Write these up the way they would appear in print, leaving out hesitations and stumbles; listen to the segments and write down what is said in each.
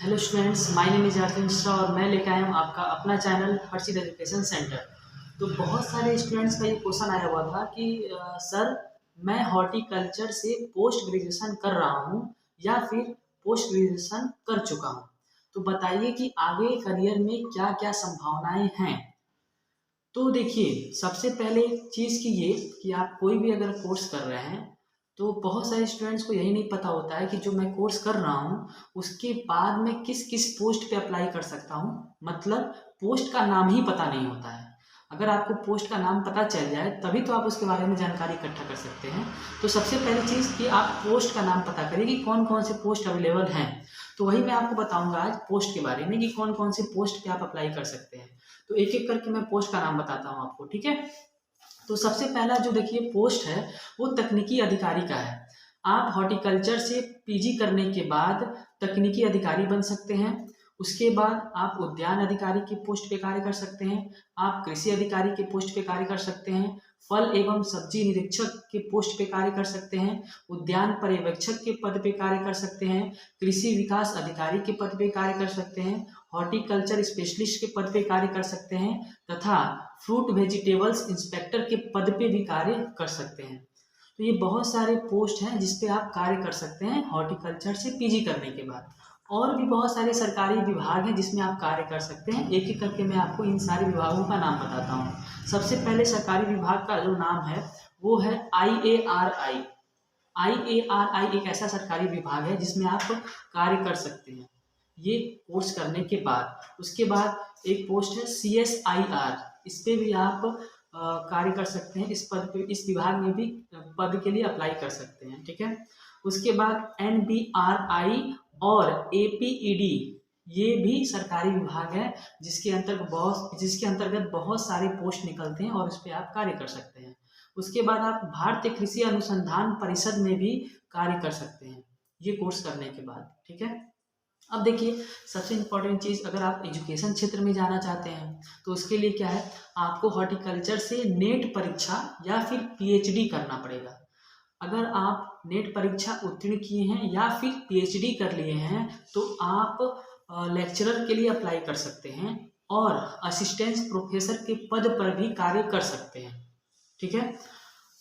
Hello students, my name is Aarti Mishra और मैं लेकर आया हूँ आपका अपना चैनल हर्षित एजुकेशन सेंटर। तो बहुत सारे स्टूडेंट्स का ये क्वेश्चन आया हुआ था कि सर, मैं हॉर्टिकल्चर से पोस्ट ग्रेजुएशन कर रहा हूँ या फिर पोस्ट ग्रेजुएशन कर चुका हूँ। तो बताइए कि आगे करियर में क्या क्या संभावनाएं हैं। तो देखिए, सबसे पहले चीज़ की ये कि आप कोई भी अगर कोर्स कर रहे हैं तो बहुत सारे स्टूडेंट्स को यही नहीं पता होता है कि जो मैं कोर्स कर रहा हूँ उसके बाद मैं किस किस पोस्ट पे अप्लाई कर सकता हूँ। मतलब पोस्ट का नाम ही पता नहीं होता है। अगर आपको पोस्ट का नाम पता चल जाए तभी तो आप उसके बारे में जानकारी इकट्ठा कर सकते हैं। तो सबसे पहली चीज़ कि आप पोस्ट का नाम पता करिए कि कौन कौन से पोस्ट अवेलेबल हैं। तो वही मैं आपको बताऊंगा आज पोस्ट के बारे में कि कौन कौन से पोस्ट पे आप अप्लाई कर सकते हैं। तो एक एक करके मैं पोस्ट का नाम बताता हूँ आपको, ठीक है। तो सबसे पहला जो देखिए पोस्ट है वो तकनीकी अधिकारी का है। आप हॉर्टिकल्चर से पीजी करने के बाद तकनीकी अधिकारी बन सकते हैं। उसके बाद आप उद्यान अधिकारी की पोस्ट पे कार्य कर सकते हैं। आप कृषि अधिकारी के पोस्ट पे कार्य कर सकते हैं। फल एवं सब्जी निरीक्षक के पोस्ट पे कार्य कर सकते हैं। उद्यान पर्यवेक्षक के पद पे कार्य कर सकते हैं। कृषि विकास अधिकारी के पद पे कार्य कर सकते हैं। हॉर्टिकल्चर स्पेशलिस्ट के पद पे कार्य कर सकते हैं तथा फ्रूट वेजिटेबल्स इंस्पेक्टर के पद पे भी कार्य कर सकते हैं। तो ये बहुत सारे पोस्ट हैं जिस पे आप कार्य कर सकते हैं हॉर्टिकल्चर से पीजी करने के बाद। और भी बहुत सारे सरकारी विभाग हैं जिसमें आप कार्य कर सकते हैं। एक एक करके मैं आपको इन सारे विभागों का नाम बताता हूँ। सबसे पहले सरकारी विभाग का जो नाम है वो है IARI। IARI एक ऐसा सरकारी विभाग है जिसमें आप कार्य कर सकते हैं ये कोर्स करने के बाद। उसके बाद एक पोस्ट है CSIR, इस पे भी आप कार्य कर सकते हैं। इस पद पे, इस विभाग में भी पद के लिए अप्लाई कर सकते हैं, ठीक है। उसके बाद NBRI और APED, ये भी सरकारी विभाग है जिसके अंतर्गत बहुत सारे पोस्ट निकलते हैं और उस पर आप कार्य कर सकते हैं। उसके बाद आप भारतीय कृषि अनुसंधान परिषद में भी कार्य कर सकते हैं ये कोर्स करने के बाद, ठीक है। अब देखिए, सबसे इम्पोर्टेंट चीज़, अगर आप एजुकेशन क्षेत्र में जाना चाहते हैं तो उसके लिए क्या है, आपको हॉर्टिकल्चर से नेट परीक्षा या फिर PhD करना पड़ेगा। अगर आप नेट परीक्षा उत्तीर्ण किए हैं या फिर PhD कर लिए हैं तो आप लेक्चरर के लिए अप्लाई कर सकते हैं और असिस्टेंट प्रोफेसर के पद पर भी कार्य कर सकते हैं, ठीक है।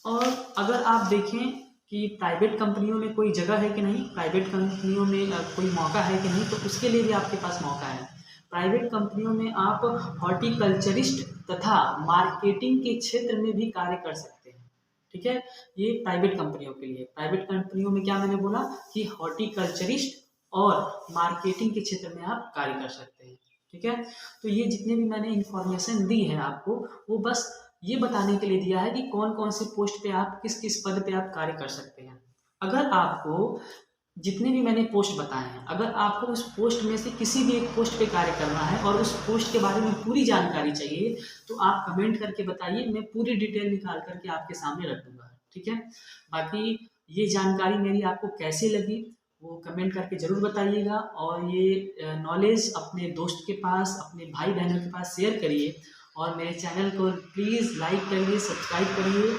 और अगर आप देखें कि प्राइवेट कंपनियों में कोई जगह है कि नहीं, प्राइवेट कंपनियों में कोई मौका है कि नहीं, तो उसके लिए भी आपके पास मौका है। प्राइवेट कंपनियों में आप हॉर्टिकल्चरिस्ट तथा मार्केटिंग के क्षेत्र में भी कार्य कर सकते हैं, ठीक है। ये प्राइवेट कंपनियों के लिए। प्राइवेट कंपनियों में क्या मैंने बोला कि हॉर्टिकल्चरिस्ट और मार्केटिंग के क्षेत्र में आप कार्य कर सकते हैं, ठीक है। तो ये जितने भी मैंने इंफॉर्मेशन दी है आपको वो बस ये बताने के लिए दिया है कि कौन कौन से पोस्ट पे आप किस किस पद पे आप कार्य कर सकते हैं। अगर आपको जितने भी मैंने पोस्ट बताए हैं, अगर आपको उस पोस्ट में से किसी भी एक पोस्ट पे कार्य करना है और उस पोस्ट के बारे में पूरी जानकारी चाहिए तो आप कमेंट करके बताइए, मैं पूरी डिटेल निकाल करके आपके सामने रख दूंगा, ठीक है। बाकी ये जानकारी मेरी आपको कैसी लगी वो कमेंट करके ज़रूर बताइएगा और ये नॉलेज अपने दोस्त के पास, अपने भाई बहनों के पास शेयर करिए और मेरे चैनल को प्लीज़ लाइक करिए, सब्सक्राइब करिए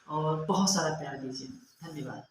और बहुत सारा प्यार दीजिए। धन्यवाद।